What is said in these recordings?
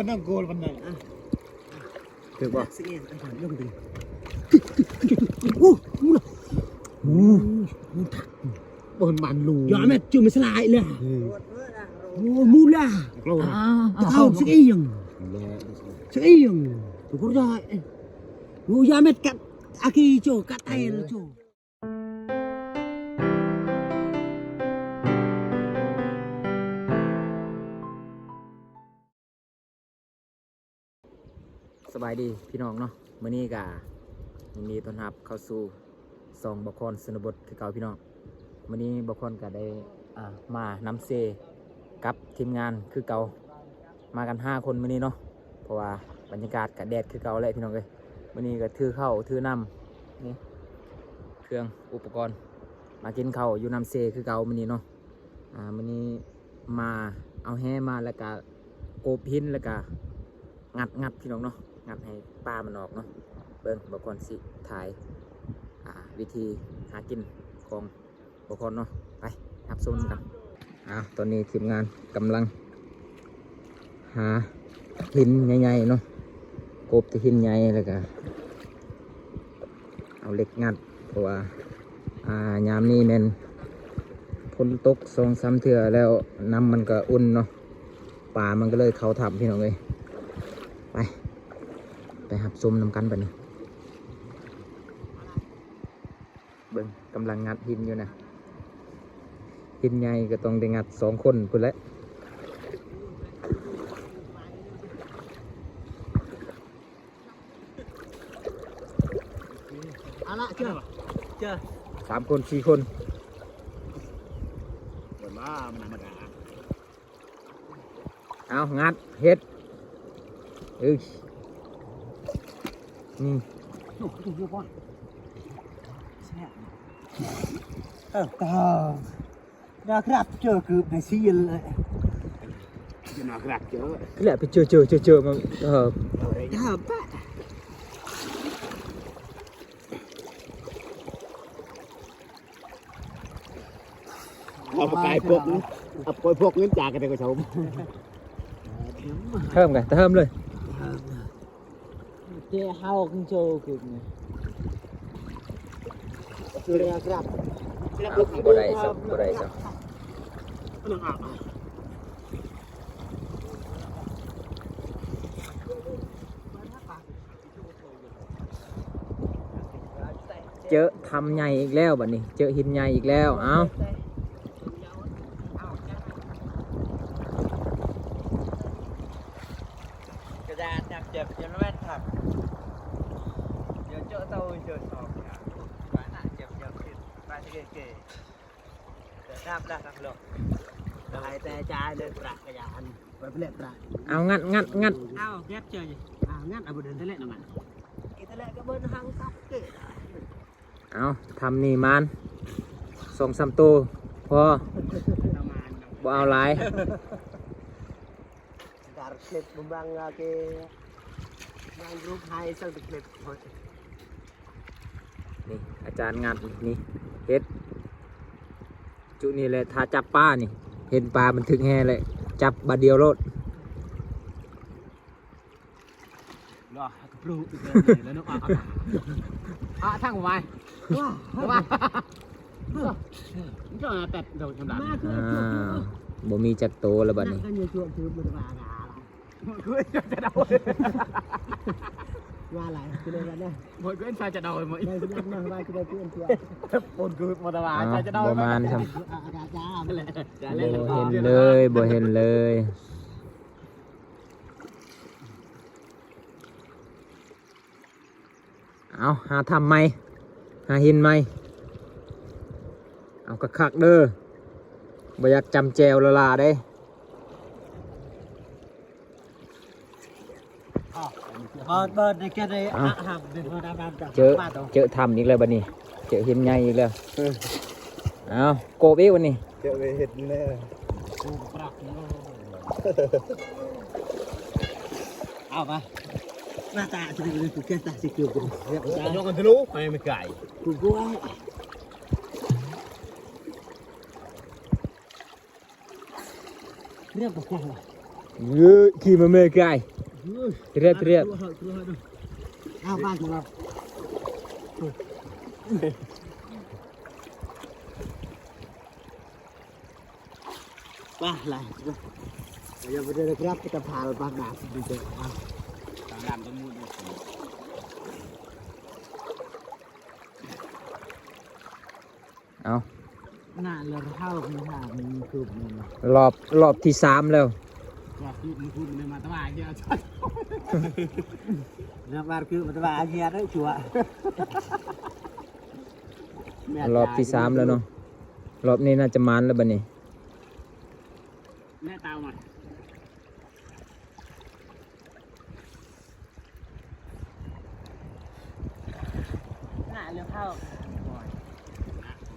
น้ำโกลมันนั่นถือป่ะสิเอ็นอันก่อนยกดีโอ้โหบนมันลูยอมแม่จุ่มสลายเลยโอ้มูล่าเอาสิเอ็นสิเอ็นถูกได้โอ้ยอมแม่กัดอากีโจกัดไทยโจสบายดีพี่น้องเนาะมื้อนี้ก็ยินดีต้อนรับเข้าสู่ซองบคอนสนบทคือเก่าพี่น้องมื้อนี้บคอนก็ได้มานำเซกับทีมงานคือเก่ามากัน5คนมื้อนี้เนาะเพราะว่าบรรยากาศก็แดดคือเก่าแหละพี่น้องเอ้ยมื้อนี้ก็ถือข้าวถือน้ำนี่เครื่องอุปกรณ์มากินข้าวอยู่นำเซคือเก่ามื้อนี้เนาะมื้อนี้มาเอาแฮมาแล้วก็โกบหินแล้วก็งัดพี่น้องเนาะงัดให้ปลามันออกเนาะเบิ้งบกรสิถ่ายวิธีหากินของบกรเนาะไปรับชมกันตอนนี้ทีมงานกำลังหาหินใหญ่ๆเนาะกบที่หินใหญ่แล้วก็เอาเหล็กงัดเพราะว่ายามนี้แม่นฝนตก2-3 เทื่อแล้วน้ำมันก็อุ่นเนาะปลามันก็เลยเขาทับพี่น้องเลยไปหับซุ่มนำกันไปนี่เบิ่งกำลังงัดหินอยู่นะหินใหญ่ก็ต้องได้งัด2 คนพุ่นแหละเอาละเจอ3 คน 4 คนเปิดมามันธรรมดาเอางัดเฮ็ดดูเยอะป่ะนะครับเจอคือในซีเลยจะนะครับเจอแหละไปเจอมาปะเอาไปไก่พวกนี้เอาไปพวกเงินจากกันเลยก็ชมเทิมเลยเจ้าเฮาขึ้นโจคือไงเรือครับบ่ได้สักเจอทำใหญ่อีกแล้วบัดนี้เจอหินใหญ่อีกแล้วกระดานจับเจ็บจนแม่นถักเดี๋ยวเจอตัวเจอสอบบ้านน่ะเจ็บขึ้นบ้านที่เก๋ๆจะทำได้ทั้งหมดอะไรแต่ใจเลยปรักกระยานไปเปลี่ยนปรักเอางัดเอางัดเจอยี่งัดเอาไปเดินทะเลน้ำมันทะเลก็เบิ้ลหังซับเก๋เอาทำนี่มัน2-3 ตัวพอบ่เอาหลายการคลิปบุ้งบังเกบางรูปไฮสั่งคลิปนี่อาจารย์งัดนี่เฮ็ดจุนี่เลยถ้าจับปลานี่เห็นปลามันถึงแห่เลยจับบาเดียวโลดรอกับลูกอีกแล้วเนาะทั้งไว้ว้าก็แต่โดนชำระบ่มีจักโตแล้วบัดนี้คือจะเดาว่าอะไรคืออะไรเนี่ยหมดเกินชายจะเดาหมดไม่เป็นไรว่าคือเพื่อนเพื่อนปนคือมอเตอร์ไซค์ชายจะเดาประมาณครับบ่เห็นเลยเอาหาทำไหมหาหินไหมเอาคักเด้อบ่อยากจำแจวละลาได้เบิร์ดในแค่ได้เจอทำอีกแล้วบัดนี้เจอหินใหญ่อีกแล้วเอาโกบอีกวันนี้เจอเห็ดแน่เอาไปหน้าตาจะเป็นกูแค่ตาสิเกี่ยวกูยกกันทะลุไม่ไก่กูว่าเรื่องปกติ เยอะขี่มาเมื่อไกลเรียบเรียบ อ้าวบ้านของเราบ้าอะไรอย่าไปเดินครับkitaพาเราบ้านหนาดีเจอ่ะตามดำต้นมูดเลย เอา หน้าเราเข้ามันหามันคือมัน รอบที่3แล้ว ว่าคือมันคือมันมาตะวันเดียวชัดนะบ้านคือมาตะวันเดียวได้ชัว รอบที่3แล้วเนาะรอบนี้น่าจะมันแล้วบัดนี้ แม่เตาหน่อยหน้าเราเข้า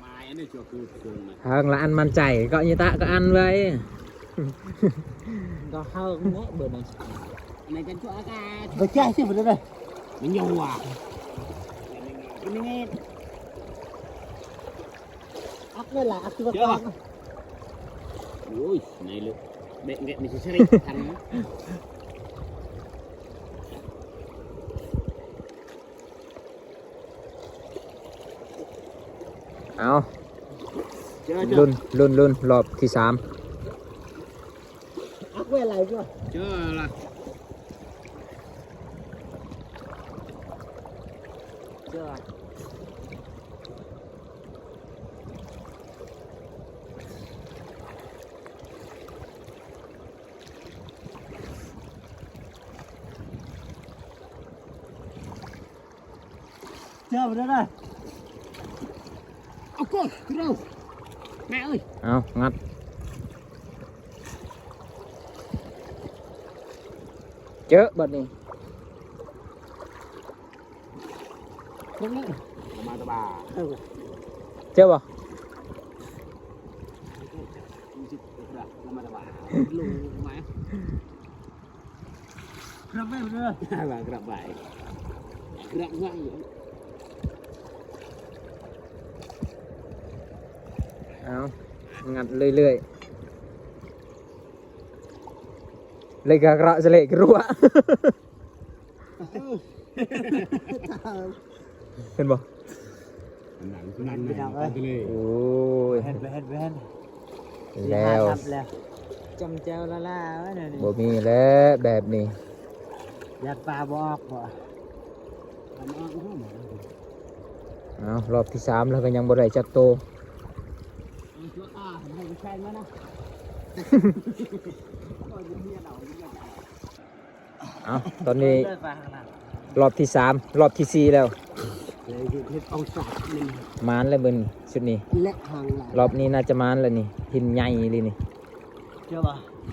มาอันนี้ชัวคือคือมัน ทางละอันมั่นใจก็như taก็อันไว้ ก็เข้าเนาะเบอร์นั้นในกันชัวอากาศไปแจ้งสิมันเลยมันยาวอ่ะมันยังไงอักเลยล่ะอักตัวกลางโอ้ยไหนลูกเด็กเด็กนี่ใช่ไหมทัน เอารุ่นรอบที่3 อักไว้อะไรก็เจอละเจอเจอไปแล้วนะเอาก้นเราแม่เอ้ย เอางัดเจอบัดนี้ ตรงนี้มาตะบา เจอบ่ มาตะบาลุงไหมกระบไปเลยกระบไปกระบง่ายอยู่ เอางัดเรื่อยๆเลยกระกระจะเละกรัว เห็นบ่ นั่นไปทำเลย โอ้ย เห็นแล้ว แล้วจำเจ้าละล่าวะเนี่ย บ่มีแล้วแบบนี้ อยากปลาบอกบ่ เอารอบที่3แล้วก็ยังบ่ได้จักโต ใช่ไหมนะ เอาตอนนี้รอบที่3รอบที่4แล้ว เลยเห็ดองศาหนึ่ง มานแล้วมึงชุดนี้ และหางหลาย รอบนี้น่าจะมานแล้วนี่หินใหญ่เลยนี่ เจ้าบ่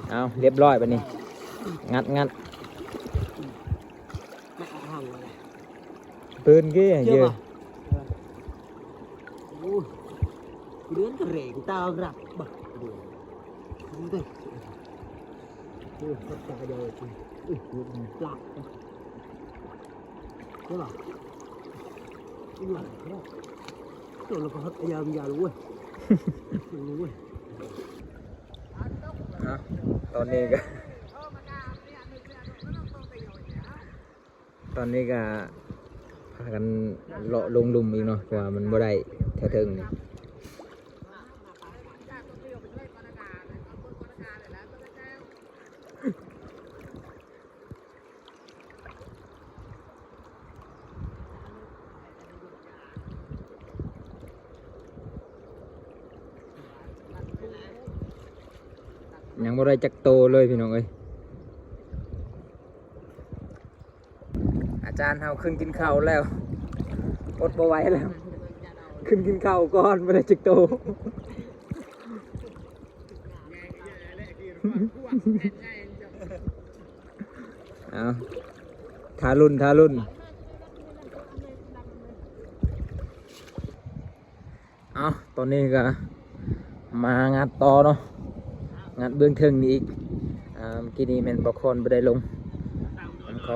เอาเรียบร้อยบัดนี้งัด และหางหลาย ปืนกี้เยอะ โอ้เรื่องกระเร่งตาหลับบ่ดูดิโอ้ตาเดียวจริงหลับใช่ป่ะหลับตัวเราก็ฮัดยามยาวรู้เว้ยรู้เว้ย เอาตอนนี้ก็พากันเลาะลงหลุมอีกเนาะเพราะว่ามันบ่ได้แถวเทิงนี่ยังบ่ได้จักโตเลยพี่น้องเอ้ยอาจารย์เฮาขึ้นกินข้าวแล้วอดบ่ไหวแล้ว ขึ้นกินข้าวก่อนบ่ได้จักโตเอาทารุ่นเอาตอนนี้ก็มางานต่อเนาะงานเบื้องเทิงนี่อีกเมื่อกี้นี้แมนบอคอนบ่ได้ลงเขา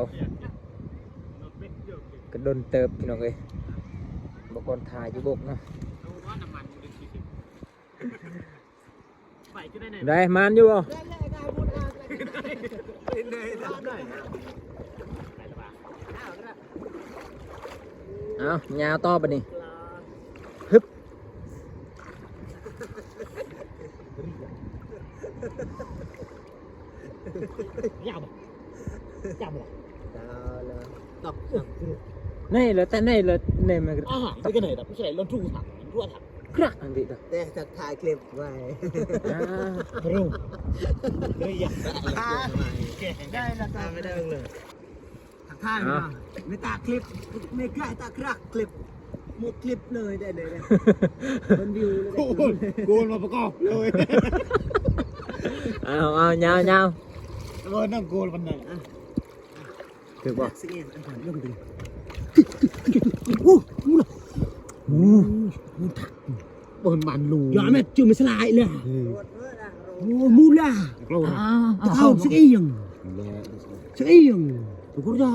กระโดนเติบพี่น้องเอ้ยบอคอนถ่ายอยู่บกเนาะได้มันอยู่บ่ เลยทำได้ เอายาวต่อไปนี่ฮึบ đọc này là tại này là này mà cái này đọc cái này luôn tru thẳng rua thẳng crack anh chị đó để thậtถ่ายคลิปไว้ rêu ได้ละตาไม่ได้เลยถักท่ายไม่ตาคลิปไม่ใกล้ตาครักคลิปหมดคลิปเลยได้เลยมันวิวเลย โกนมาประกอบเลย ao nhau nhau โกนนั่งโกนวันไหน được không สิเองอันเรื่องดี บนมันลู ย้อนแม่จุ่มไม่สลายเลย โอ้มูล่า เอาสิเองสิเองถูกได้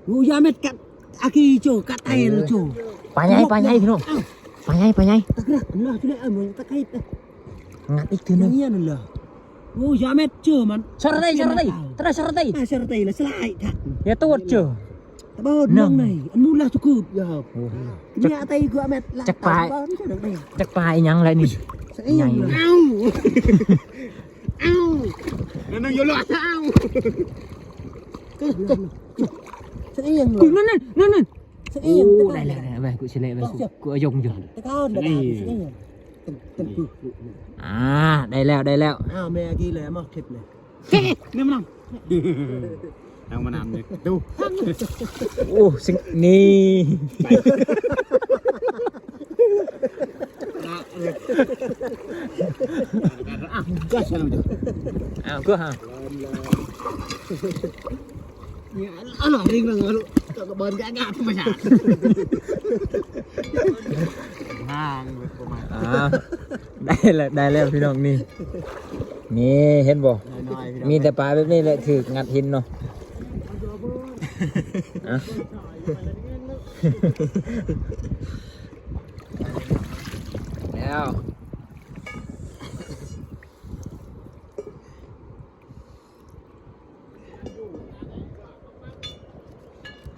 รู้ย้อนแม่กัดอากีโจกัดไทยเลยโจ pa nhai thì không pa nhai ตะกรักเนาะที่ไหนมึงตะไคร้ ngắt ít thứ nữa เนี่ยนั่นเหรอโอ้ย้อนแม่เจอมัน sar đây terus sar đây เชอร์ตีเลยสลายถัก ya tuh chưa ตะบอนน้องไหนอันนู้นล่ะทุกคืบอย่าเนี่ยไตกูอเมดละบ้านก็ดัง chắc pa nhang lại nè ใช่ยังเอ้าเอ้า นั่งอยู่หลอดเอ้า ก็ใช่ยัง cục nó nèใช่ยัง đây này về cụ sẽ lệ về cụ ở dùng chưa ตะก้อนเด็กใช่ยังตึงตึง đây leo อ้าวแม่กี้เลยมาคลิปเลย นี่มันนั่งมานำเลยดู ô xinh nè ก็ใช่แล้ว cứ hả เนี่ยอร่อยจริงเลยลูกกับเบิร์นแก่ๆธรรมชาติ ห่างประมาณ ได้แล้วพี่น้องนี่เห็นบ่ น้อย มีแต่ปลาแบบนี้แหละถืองัดหินเนาะอะแล้ว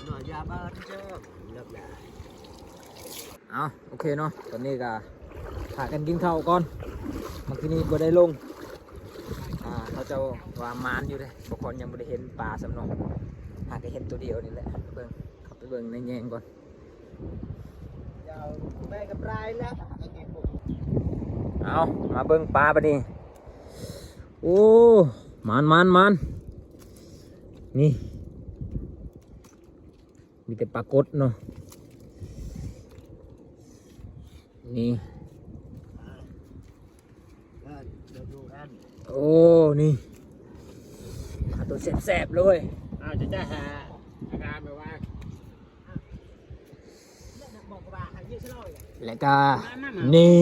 หน่อยยาบ้าที่เจอเลิกแล้ว เอาโอเคเนาะตอนนี้ก็พากันกินข้าวก่อนเมื่อกี้นี้บ่ได้ลงเขาจะว่ามานอยู่เลยบางคนยังบ่ได้เห็นปลาสำนองหากได้เห็นตัวเดียวนี่แหละเบิ่งขับไปเบิ่งในแยงก่อน ยาวแม่กับปลายแล้ว เอามาเบิ่งปลาปะนี่โอ้มันนี่มีแต่ปลากดเนาะนี่โอ้นี่ปลาตัวแสบๆเลย จะหาอาการแบบว่า แล้วก็นี่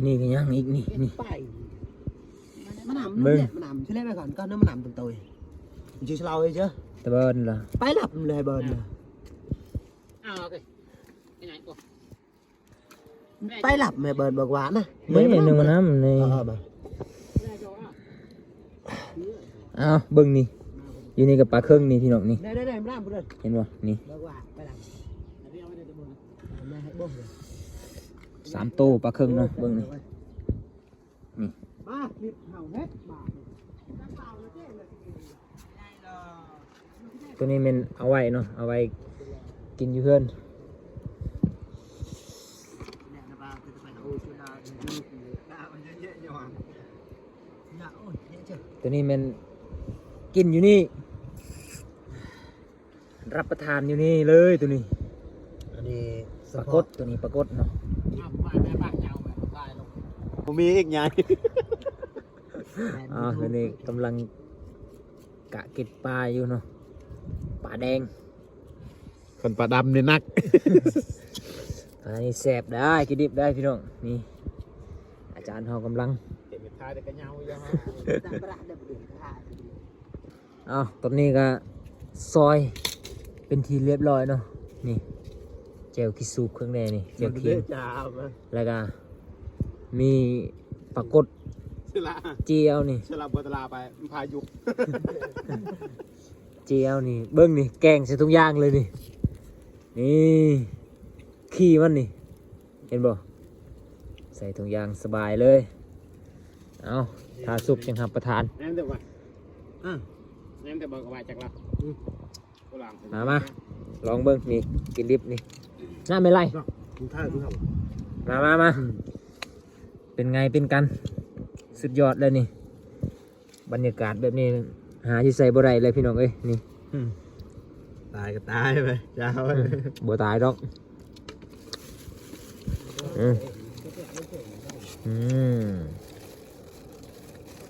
นี่ก็ยังอีกนี่ ไปมะนาวเนี่ยมะนาวใช่ไหมก่อนก็น้ำมะนาวตัวมันชื่อเราเลยเจ้ ตะเบินล่ะ ไปหลับเลยเบิร์น โอเคไหนกู ไปหลับแม่เบิร์นบอกว่านะ ไม่เห็นหนึ่งน้ำนี่เอาเบิ่งนี่อยู่นี่กับปลาเครื่องนี่พี่น้องนี่ ได้มะนาวเบิร์น เห็นบ่นี่ บอกว่าไปหลับแม่ให้บ่เลย 3 โตวปลาเครื่องเนาะเบิ่งนี่ มาลิบเห่าเฮ็ดบา ตัวนี้มันเอาไว้เนาะเอาไว้กินอยู่เพื่อนตัวนี้มันกินอยู่นี่รับประทานอยู่นี่เลยตัวนี้ อันนี้ ปลากดตัวนี้ปลากดเนาะ ผมมีอีกไง ตัวนี้กำลังกะเก็บปลาอยู่เนาะปลาแดง คนปลาดำเนี่ยนัก อันนี้แสบได้กินดิบได้พี่น้องนี่อาจารย์เขากำลัง เก็บทายแต่กันเงาอย่างฮะ ตอนนี้ก็ซอยเป็นทีเรียบร้อยเนาะนี่เจลคิซูเครื่องในนี่เจลคิงแล้วก็มีปลากด เจียวนี่ เชลาบัวตลาไปพายุ เจียวนี่เบิ้งนี่แกงใส่ทุกอย่างเลยนี่นี่ขี้มันนี่เห็นบ่ใส่ทุกอย่างสบายเลยเอาทาสุกจังครับประธาน แน่นเดี๋ยวว่าแน่นเดี๋ยวบอกว่าจากเรามาลองเบิ้งนี่กินดิบนี่น่าไม่ไร คุณท่าคุณท่า มาเป็นไงเป็นกันสุดยอดเลยนี่บรรยากาศแบบนี้หาที่ใส่บ่ได้เลยพี่น้องเอ้ยนี่ ตายก็ตายไปเจ้า บ่ตายดอก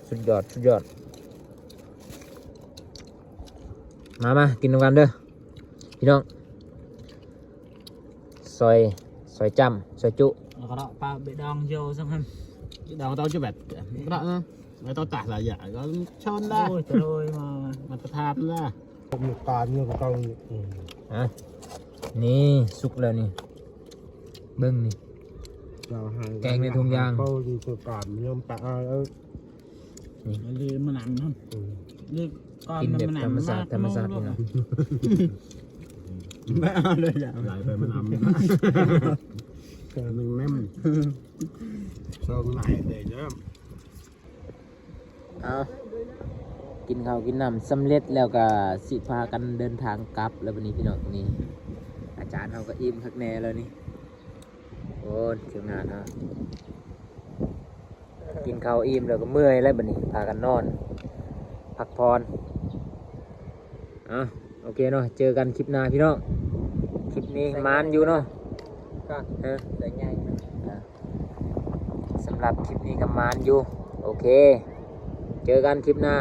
สุดยอดมากินกันเด้อพี่น้องซอยจำซอยจุ แล้วก็ปลาเบ็ดดองโยสักคนดองtao chưa bẹt đó người tao tả là dạ có chôn ra ôi trời ơi mà tao thạp ra một con như một con นี่สุกแล้วนี่เบิ้งนี่ แกงในทุ่งยาง câu gì từ còn nhưng tạ ơi đi mà nằm không đi กินแบบธรรมชาตินี่เนาะ mẹ đây dạ lại về mà nằm mình mem sao cái này để chứ เอากินข้าวกินน้ำสำเร็จแล้วก็สิพากันเดินทางกลับแล้ววันนี้พี่น้องนี่อาจารย์เขาก็อิ่มคักแน่แล้วนี่โอ้เที่ยวงานฮะกินข้าวอิ่มแล้วก็เมื่อยแล้วบัดนี้พากันนอนพักผ่อนโอเคเนาะเจอกันคลิปหน้าพี่น้องคลิปนี้มานอยู่เนาะก็ได้ง่ายสำหรับคลิปนี้ก็มานอยู่โอเคเจอกันคลิปหน้า